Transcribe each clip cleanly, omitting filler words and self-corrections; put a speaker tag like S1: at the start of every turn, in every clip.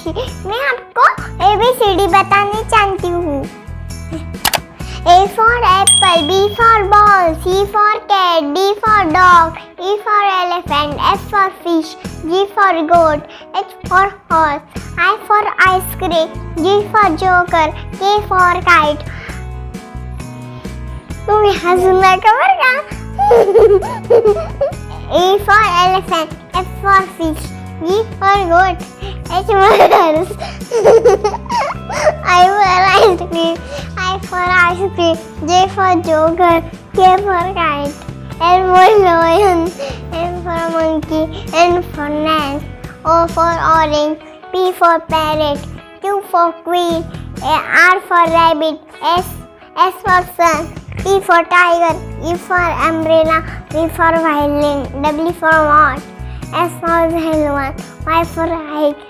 S1: आयुषी। मैं आपको ABCD बताने चाहती हूँ। A for apple, B for ball, C for cat, D for dog, E for elephant, F for fish, G for goat, H for horse, I for ice cream, G for joker, K for kite. तुम यहाँ सुनना खबर का? A for elephant, F for fish, G for goat, H for horse, I for ice cream, I for ice cream, J for joker, K for kite, L for lion, M for monkey, N for nest, O for orange, P for parrot, Q for queen, R for rabbit, S for sun, T for tiger, E for umbrella, V for violin, W for watch, S for helmet, Y for hike,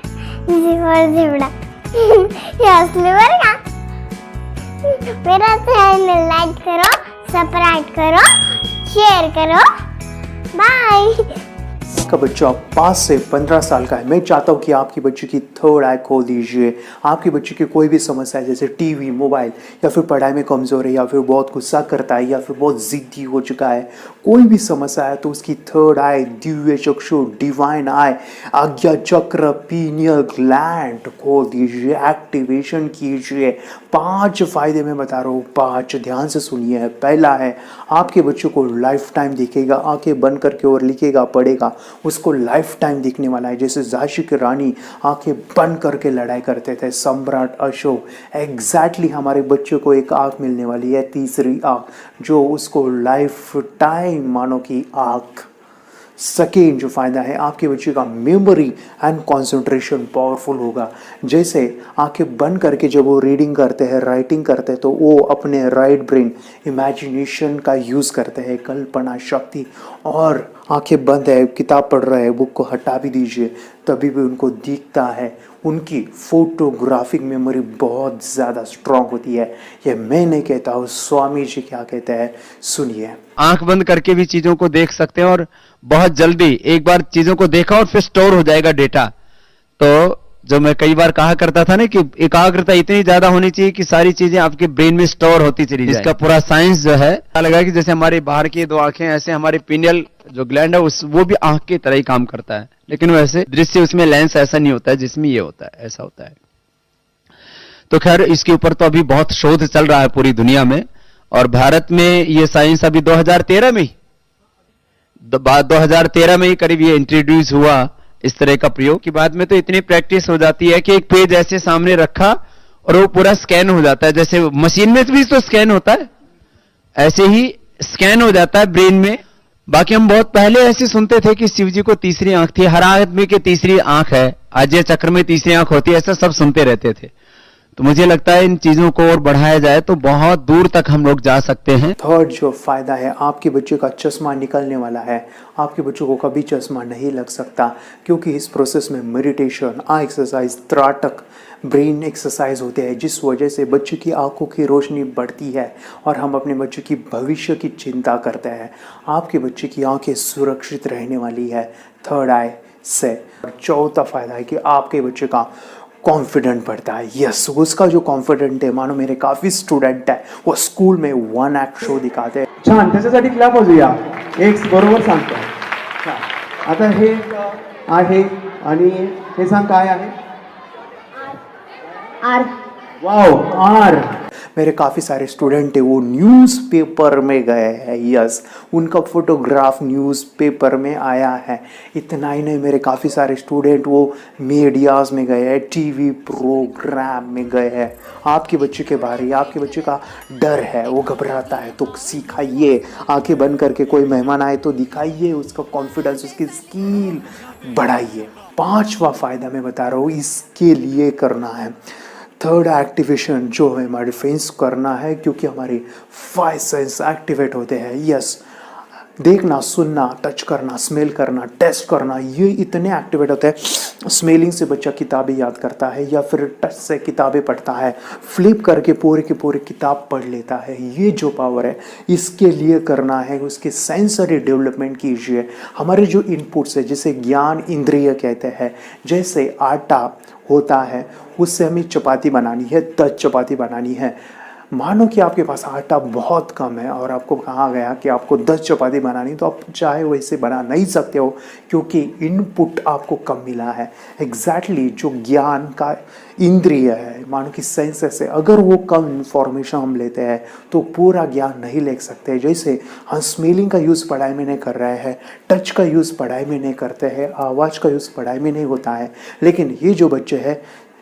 S1: Z for zebra. बरं का? मेरा channel like करो, subscribe करो, share करो। Bye.
S2: आपका बच्चा 5 से 15 साल का है। मैं चाहता हूँ कि आपकी बच्चे की थर्ड आई खोल दीजिए। आपके बच्चे की कोई भी समस्या है, जैसे टीवी, मोबाइल, या फिर पढ़ाई में कमज़ोर है, या फिर बहुत गुस्सा करता है, या फिर बहुत ज़िद्दी हो चुका है, कोई भी समस्या है, तो उसकी थर्ड आई, दिव्य चक्षु, डिवाइन आई, आज्ञा चक्र, पीनियल ग्लैंड खोल दीजिए, एक्टिवेशन कीजिए। 5 फायदे मैं बता रहा हूँ, 5 ध्यान से सुनिए। पहला है, आपके बच्चों को लाइफ टाइम दिखेगा, आंखें बंद करके और लिखेगा, पढ़ेगा, उसको लाइफ टाइम दिखने वाला है। जैसे झांसी की रानी आंखें बंद करके लड़ाई करते थे, सम्राट अशोक, एग्जैक्टली हमारे बच्चों को एक आंख मिलने वाली है, तीसरी आंख, जो उसको लाइफ टाइम मानो की आंख। सेकेंड जो फ़ायदा है, आपके बच्चे का मेमोरी एंड कंसंट्रेशन पावरफुल होगा। जैसे आंखें बंद करके जब वो रीडिंग करते हैं, राइटिंग करते हैं, तो वो अपने राइट ब्रेन इमेजिनेशन का यूज़ करते हैं, कल्पना शक्ति। और आंखें बंद है, किताब पढ़ रहे हैं, बुक को हटा भी दीजिए, तभी भी उनको दिखता है। उनकी फोटोग्राफिक मेमोरी बहुत ज़्यादा स्ट्रांग होती है। ये मैं नहीं कहता हूँ, स्वामी जी क्या कहते हैं, सुनिए।
S3: आंख बंद करके भी चीजों को देख सकते हैं और बहुत जल्दी एक बार चीजों को देखा और फिर स्टोर हो जाएगा डेटा। तो जो मैं कई बार कहा करता था ना कि एकाग्रता इतनी ज्यादा होनी चाहिए कि सारी चीजें आपके ब्रेन में स्टोर होती चली जाए। इसका पूरा साइंस जो है लगा कि जैसे हमारी बाहर की 2 आंखें, ऐसे हमारे पिनियल जो ग्लैंड है वो भी आंख की तरह ही काम करता है, लेकिन वैसे दृश्य उसमें लेंस ऐसा नहीं होता है जिसमें ये होता है, ऐसा होता है। तो खैर इसके ऊपर तो अभी बहुत शोध चल रहा है पूरी दुनिया में, और भारत में ये साइंस अभी 2013 में ही करीब ये इंट्रोड्यूस हुआ इस तरह का प्रयोग। की बाद में तो इतनी प्रैक्टिस हो जाती है कि एक पेज ऐसे सामने रखा और वो पूरा स्कैन हो जाता है, जैसे मशीन में भी तो स्कैन होता है, ऐसे ही स्कैन हो जाता है ब्रेन में। बाकी हम बहुत पहले ऐसे सुनते थे कि शिव जी को तीसरी आंख थी, हर आदमी की तीसरी आंख है, आज्य चक्र में तीसरी आंख होती है, ऐसा सब सुनते रहते थे। तो मुझे लगता है इन चीजों को और बढ़ाया जाए तो बहुत दूर तक हम लोग जा सकते हैं।
S2: थर्ड जो फायदा है, आपके बच्चे का चश्मा निकलने वाला है। आपके बच्चों को कभी चश्मा नहीं लग सकता, क्योंकि इस प्रोसेस में मेडिटेशन, आई एक्सरसाइज, त्राटक, ब्रेन एक्सरसाइज होते हैं, जिस वजह से बच्चे की आंखों की रोशनी बढ़ती है और हम अपने बच्चे की भविष्य की चिंता करते हैं। आपके बच्चे की आंखें सुरक्षित रहने वाली है थर्ड आई से। चौथा फायदा है कि आपके बच्चे का कॉन्फिडेंट बढ़ता है। यस, उसका जो कॉन्फिडेंट है, मानो मेरे काफ़ी स्टुडंट आहे, वो स्कूल में 1 ॲक्ट शो दिखाते हैं।
S4: छान, त्याच्यासाठी क्लॅप वाजूया। एक बरोबर सांगतो। आता हे आहे आणि हे सांग काय आहे?
S1: आर।
S4: वाव, आर।
S2: मेरे काफ़ी सारे स्टूडेंट है वो न्यूज़पेपर में गए हैं। यस, उनका फोटोग्राफ न्यूज़पेपर में आया है। इतना ही नहीं, मेरे काफ़ी सारे स्टूडेंट वो मीडियाज में गए हैं, टीवी प्रोग्राम में गए हैं। आपके बच्चे के बारे, आपके बच्चे का डर है, वो घबराता है, तो सिखाइए। आंखें बंद करके कोई मेहमान आए तो दिखाइए, उसका कॉन्फिडेंस, उसकी स्किल बढ़ाइए। 5वां फायदा मैं बता रहा हूँ, इसके लिए करना है। थर्ड एक्टिवेशन जो है हमारे फेस करना है, क्योंकि हमारे 5 सेंस एक्टिवेट होते हैं। यस, देखना, सुनना, टच करना, स्मेल करना, टेस्ट करना, ये इतने एक्टिवेट होते हैं स्मेलिंग से बच्चा किताबें याद करता है या फिर टच से किताबें पढ़ता है, फ्लिप करके पूरे की पूरी किताब पढ़ लेता है। ये जो पावर है इसके लिए करना है उसके सेंसरी डेवलपमेंट कीजिए। हमारे जो इनपुट्स है जिसे ज्ञान इंद्रिय कहते हैं, जैसे आटा होता है उससे हमें चपाती बनानी है, 10 चपाती बनानी है। मानो कि आपके पास आटा बहुत कम है और आपको कहा गया कि आपको 10 चपाती बनानी, तो आप चाहे वैसे बना नहीं सकते हो क्योंकि इनपुट आपको कम मिला है। एग्जैक्टली जो ज्ञान का इंद्रिय है, मानो कि सेंसेस है, अगर वो कम इंफॉर्मेशन हम लेते हैं तो पूरा ज्ञान नहीं ले सकते। जैसे हम स्मेलिंग का यूज़ पढ़ाई में नहीं कर रहे हैं, टच का यूज़ पढ़ाई में नहीं करते हैं, आवाज़ का यूज़ पढ़ाई में नहीं होता है, लेकिन ये जो बच्चे हैं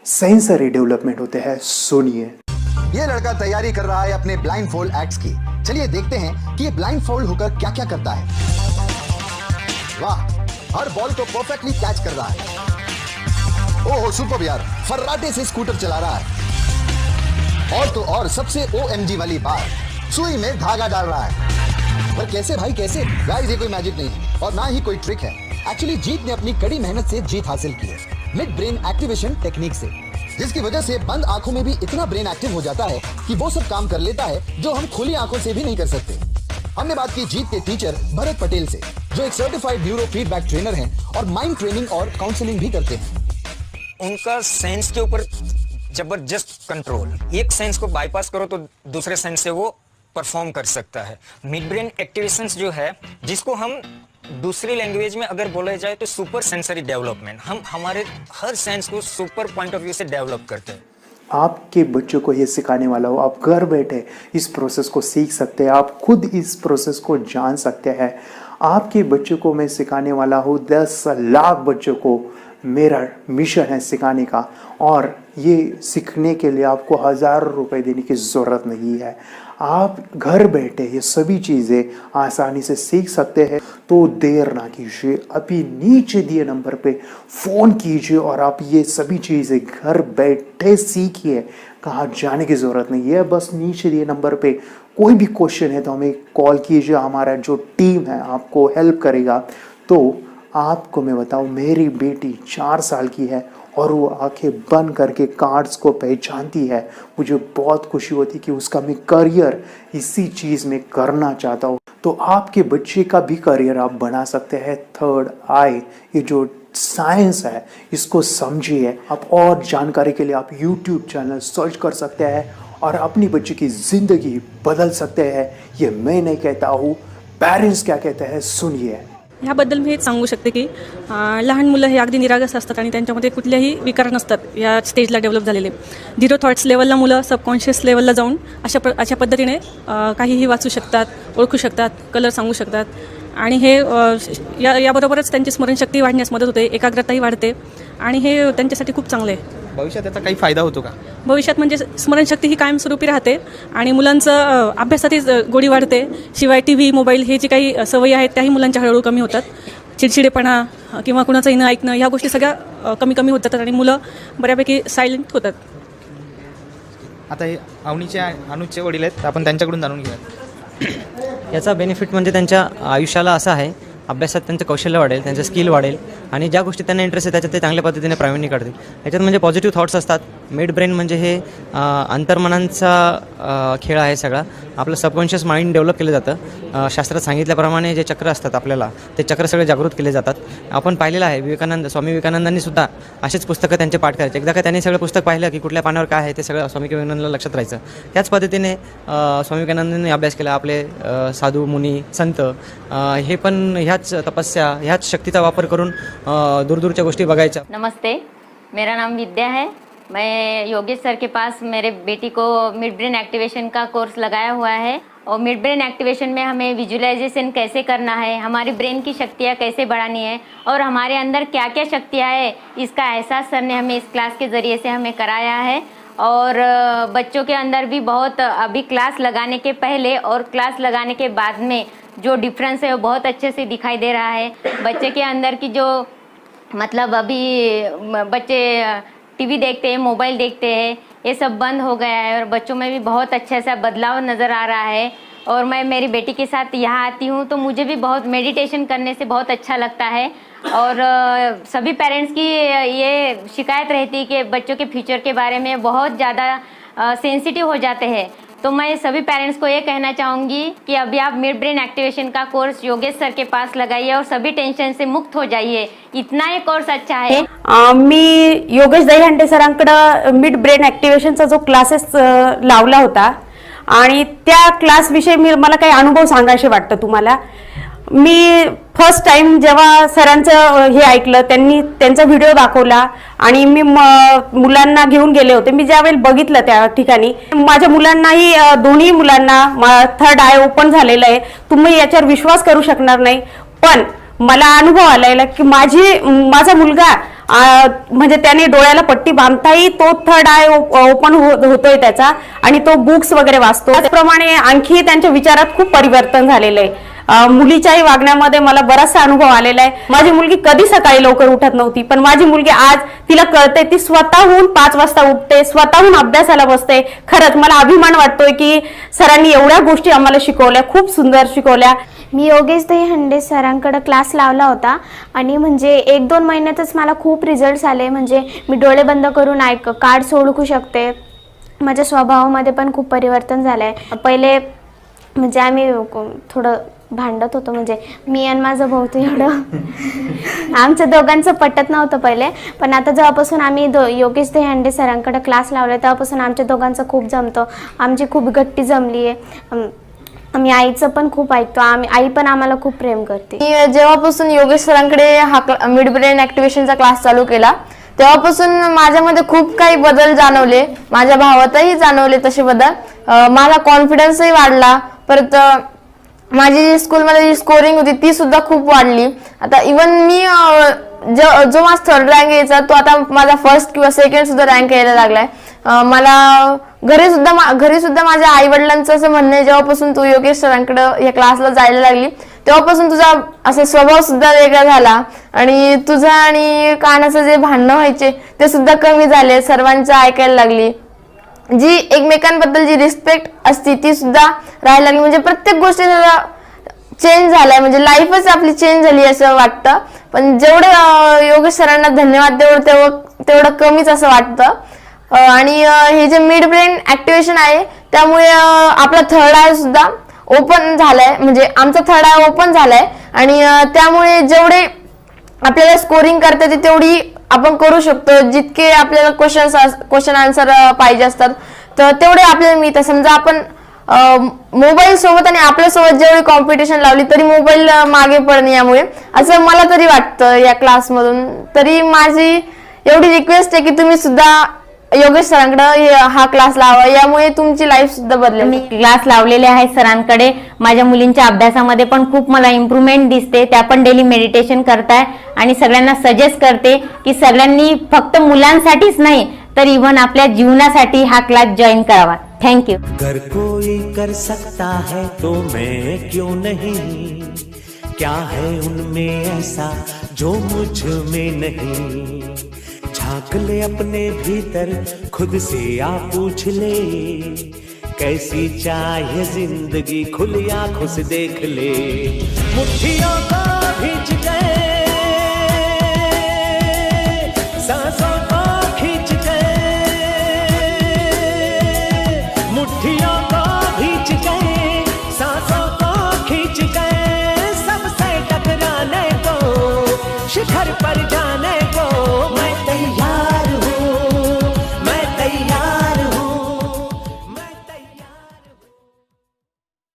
S2: सेंसरी डेवलपमेंट होते हैं। सुनिए,
S5: ये लड़का तैयारी कर रहा है अपने ब्लाइंड फोल्ड एक्ट्स की। चलिए देखते हैं कि ये ब्लाइंड फोल्ड होकर क्या क्या करता है। वाह, हर बॉल को परफेक्टली कैच कर रहा है। ओहो सुपर यार, फर्राटे से स्कूटर चला रहा है। और तो और सबसे OMG वाली बात, सुई में धागा डाल रहा है। पर कैसे भाई कैसे? गाइस ये कोई मैजिक नहीं है और ना ही कोई ट्रिक है। एक्चुअली जीत ने अपनी कड़ी मेहनत से जीत हासिल की है, मिड ब्रेन एक्टिवेशन टेक्निक से, जिसकी वजह से बंद आंखों में भी इतना ब्रेन एक्टिव हो जाता है कि वो सब काम कर लेता है जो हम खुली आंखों से भी नहीं कर सकते। हमने बात की जीत के टीचर भरत पटेल से, जो एक सर्टिफाइड न्यूरो फीडबैक ट्रेनर हैं और माइंड ट्रेनिंग और काउंसलिंग भी करते हैं।
S6: उनका सेंस के ऊपर जबरदस्त कंट्रोल, एक सेंस को बाईपास करो तो दूसरे सेंस से वो परफॉर्म कर सकता है। मिड ब्रेन एक्टिवेशंस जो है, जिसको हम दूसरी लैंग्वेज में अगर बोला जाए तो सुपर सेंसरी डेवलपमेंट, हम हमारे हर सेंस को सुपर पॉइंट ऑफ व्यू से डेवलप करते हैं।
S2: आपके बच्चों को ये सिखाने वाला हो, आप घर बैठे इस प्रोसेस को सीख सकते हैं, आप खुद इस प्रोसेस को जान सकते हैं। आपके बच्चों को मैं सिखाने वाला हूँ, 10 लाख बच्चों को मेरा मिशन है सिखाने का, और ये सीखने के लिए आपको 1000 रुपये देने की ज़रूरत नहीं है। आप घर बैठे ये सभी चीज़ें आसानी से सीख सकते हैं। तो देर ना कीजिए, अभी नीचे दिए नंबर पे फ़ोन कीजिए और आप ये सभी चीज़ें घर बैठे सीखिए। कहाँ जाने की ज़रूरत नहीं है, बस नीचे दिए नंबर पे कोई भी क्वेश्चन है तो हमें कॉल कीजिए, हमारा जो टीम है आपको हेल्प करेगा। तो आपको मैं बताऊं, मेरी बेटी 4 साल की है और वो आंखें बंद करके कार्ड्स को पहचानती है। मुझे बहुत खुशी होती कि उसका मैं करियर इसी चीज़ में करना चाहता हूँ। तो आपके बच्चे का भी करियर आप बना सकते हैं। थर्ड आई, ये जो साइंस है इसको समझिए। आप और जानकारी के लिए आप YouTube चैनल सर्च कर सकते हैं और अपनी बच्चे की ज़िंदगी बदल सकते हैं। ये मैं नहीं कहता हूँ, पेरेंट्स क्या कहते हैं, सुनिए।
S7: ह्याबद्दल मी हेच सांगू शकते की लहान मुलं हे अगदी निरागस असतात आणि त्यांच्यामध्ये कुठल्याही विकार नसतात या स्टेजला डेव्हलप झालेले. 0 थॉट्स लेवलला मुलं सबकॉन्शियस लेवलला जाऊन अशा पद्धतीने काहीही वाचू शकतात, ओळखू शकतात, कलर सांगू शकतात आणि हे याबरोबरच त्यांची स्मरणशक्ती वाढण्यास मदत होते, एकाग्रताही वाढते आणि हे त्यांच्यासाठी खूप चांगलं आहे.
S8: भविष्यात त्याचा काही फायदा होतो का?
S7: भविष्यात म्हणजे स्मरणशक्ती ही कायमस्वरूपी राहते आणि मुलांचं अभ्यासातही गोडी वाढते. शिवाय TV, मोबाईल हे जी काही सवयी आहेत त्याही मुलांच्या हळूहळू कमी होतात. चिडचिडेपणा किंवा कुणाचंही न ऐकणं ह्या गोष्टी सगळ्या कमी कमी होत जातात आणि मुलं बऱ्यापैकी सायलेंट होतात.
S8: आता हे अनुचे वडील आहेत, आपण त्यांच्याकडून जाणून घेऊयात.
S9: याचा बेनिफिट म्हणजे त्यांच्या आयुष्याला असा आहे, अभ्यासात त्यांचं कौशल्य वाढेल, त्यांचं स्किल वाढेल आणि ज्या गोष्टी त्यांना इंटरेस्ट आहे त्याच्यात ते चांगल्या पद्धतीने प्रावीण्य काढतील. याच्यात म्हणजे पॉझिटिव्ह थॉट्स असतात. मिड ब्रेन म्हणजे हे अंतर्मनांचा खेळ आहे सगळा. आपलं सबकॉन्शियस माइंड डेव्हलप केलं जातं. शास्त्रात सांगितल्याप्रमाणे जे चक्र असतात आपल्याला, ते चक्र सगळे जागृत केले जातात. आपण पाहिलेलं आहे स्वामी विवेकानंदांनी सुद्धा असेच पुस्तकं त्यांचे पाठ करायचे. एकदा का त्यांनी सगळं पुस्तक पाहिलं की कुठल्या पानावर काय आहे ते सगळं स्वामी विवेकानंदाला लक्षात राहायचं. त्याच पद्धतीने स्वामी विवेकानंदांनी अभ्यास केला. आपले साधू मुनी संत हे पण ह्याच तपस्या, ह्याच शक्तीचा वापर करून दूरदूरच्या गोष्टी बघायच्या.
S10: नमस्ते, मेरा नाम विद्या है. मैं योगेश सर के पास मेरे बेटी को मिड ब्रेन एक्टिवेशन का कोर्स लगाया हुआ है और मिड ब्रेन एक्टिवेशन में हमें विजुअलाइजेशन कैसे करना है, हमारी ब्रेन की शक्तियाँ कैसे बढ़ानी है और हमारे अंदर क्या क्या शक्तियाँ है, इसका एहसास सर ने हमें इस क्लास के ज़रिए से हमें कराया है. और बच्चों के अंदर भी बहुत, अभी क्लास लगाने के पहले और क्लास लगाने के बाद में जो डिफरेंस है वो बहुत अच्छे से दिखाई दे रहा है. बच्चे के अंदर की जो मतलब अभी बच्चे TV देखते हैं, मोबाइल देखते हैं, ये सब बंद हो गया है और बच्चों में भी बहुत अच्छा सा बदलाव नज़र आ रहा है. और मैं मेरी बेटी के साथ यहाँ आती हूँ तो मुझे भी बहुत मेडिटेशन करने से बहुत अच्छा लगता है. और सभी पेरेंट्स की ये शिकायत रहती है कि बच्चों के फ्यूचर के बारे में बहुत ज़्यादा सेंसिटिव हो जाते हैं। तो मैं सभी पेरेंट्स को ये कहना चाहूँगी कि अभी आप मिड ब्रेन एक्टिवेशन का कोर्स योगेश सर के पास लगाइए और सभी टेंशन से मुक्त हो जाइए। इतना ये कोर्स अच्छा है।
S11: मी योगेश दहीहंडे सरांकडे मिड ब्रेन ॲक्टिव्हेशनचा जो क्लासेस लावला होता आणि त्या क्लासविषयी मला काही अनुभव सांगायचे वाटतं तुम्हाला। मी फर्स्ट टाइम जेव्हा सरांचं हे ऐकलं, त्यांनी त्यांचा व्हिडिओ दाखवला आणि मी मुलांना घेऊन गेले होते। मी ज्यावेळी बघितलं त्या ठिकाणी माझ्या मुलांनाही दोन्ही मुलांना थर्ड आय ओपन झालेलं आहे। तुम्ही याच्यावर विश्वास करू शकणार नाही, पण मला अनुभव आलेला की माझा मुलगा म्हणजे त्याने डोळ्याला पट्टी बांधताही तो थर्ड आय ओपन होतोय त्याचा आणि तो बुक्स वगैरे वाचतो। त्याचप्रमाणे आणखी त्यांच्या विचारात खूप परिवर्तन झालेलं आहे। मुलीच्याही वागण्यामध्ये मला बराचसा अनुभव आलेला आहे। माझी मुलगी कधी सकाळी लवकर उठत नव्हती, पण माझी मुलगी आज तिला कळते, ती स्वतःहून 5 वाजता उठते, स्वतःहून अभ्यासाला बसते। खरंच मला अभिमान वाटतोय की सरांनी एवढ्या गोष्टी आम्हाला शिकवल्या, खूप सुंदर शिकवल्या।
S1: मी योगेश दहीहंडे सरांकडे क्लास लावला होता आणि म्हणजे 1-2 महिन्यातच मला खूप रिझल्ट्स आले। म्हणजे मी डोळे बंद करून कार्ड्स ओळखू शकते। माझ्या स्वभावामध्ये पण खूप परिवर्तन झालंय। पहिले म्हणजे आम्ही थोडं भांडत होतो, म्हणजे मी आणि माझा भाऊ तर एवढं आमच्या दोघांचं पटत नव्हतं पहिले, पण आता जेव्हापासून आम्ही योगेश दहीहंडे सरांकडे क्लास लावले तेव्हापासून आमच्या दोघांचं खूप जमतं। आमची खूप गट्टी जमली आहे। आम्ही आईचं पण खूप ऐकतो, आई पण आम्हाला खूप प्रेम करते।
S12: मी जेव्हापासून योगेश सरांकडे हा मिड ब्रेन ॲक्टिव्हेशनचा क्लास चालू केला तेव्हापासून माझ्यामध्ये खूप काही बदल जाणवले, माझ्या भावातही जाणवले तसे बदल। माझा कॉन्फिडन्सही वाढला, परत माझी स्कूलमध्ये जी स्कोरिंग होती ती सुद्धा खूप वाढली। आता इवन मी जो माझा थर्ड रँक यायचा तो आता माझा फर्स्ट किंवा सेकंड सुद्धा रँक यायला लागलाय। मला घरी सुद्धा माझ्या आई वडिलांचं असं म्हणणं आहे, जेव्हापासून तू योगेश सरांकडे या क्लासला जायला लागली तेव्हापासून तुझा असा स्वभाव सुद्धा वेगळा झाला आणि तुझा आणि कानाचं जे भांडणं व्हायचे ते सुद्धा कमी झाले, सर्वांचं ऐकायला लागली। जी एकमेकांबद्दल जी रिस्पेक्ट असती ती सुद्धा राहायला लागली। म्हणजे प्रत्येक गोष्टी चेंज झालाय, म्हणजे लाईफच आपली चेंज झाली असं वाटतं। पण जेवढं योगेश सरांना धन्यवाद तेवढं कमीच असं वाटतं। आणि हे जे मिड ब्रेन ॲक्टिव्हेशन आहे त्यामुळे आपला थर्ड आय सुद्धा ओपन झालाय, म्हणजे आमचा थर्ड आय ओपन झालाय आणि त्यामुळे जेवढे आपल्याला स्कोरिंग करता येते तेवढी आपण करू शकतो। जितके आपल्याला क्वेश्चन आन्सर पाहिजे असतात तर तेवढे आपल्याला मिळतात। समजा आपण मोबाईल सोबत आणि आपल्यासोबत जेवढी कॉम्पिटिशन लावली तरी मोबाईल मागे पडणे, यामुळे असं मला तरी वाटतं या क्लासमधून। तरी माझी एवढी रिक्वेस्ट आहे की तुम्ही सुद्धा योगेश सरांकडे हा क्लास लावा, यामुळे तुमची लाईफ सुद्धा बदलेल।
S10: मी क्लास लावलेले आहे सरांकडे। माझ्या मुलींच्या अभ्यासामध्ये पण खूप मला इम्प्रूव्हमेंट दिसते। त्या पण डेली मेडिटेशन करताय आणि सगळ्यांना सजेस्ट करते की सगळ्यांनी फक्त मुलांसाठीच नाही तर इव्हन आपल्या जीवनासाठी हा क्लास जॉईन करावा। थँक्यू।
S13: अगर कोई कर सकता है तो मैं क्यों नहीं, क्या है उनमें ऐसा जो मुझ में नहीं। झांक ले अपने भीतर खुद से आ पूछ ले, कैसी चाहे जिंदगी खुली आंखों से देख ले। मुट्ठियों को भींच गए, सांसों को खींच गए, मुट्ठियों को भींच गए, सांसों को खींच गए। सबसे टकराने को शिखर पर जा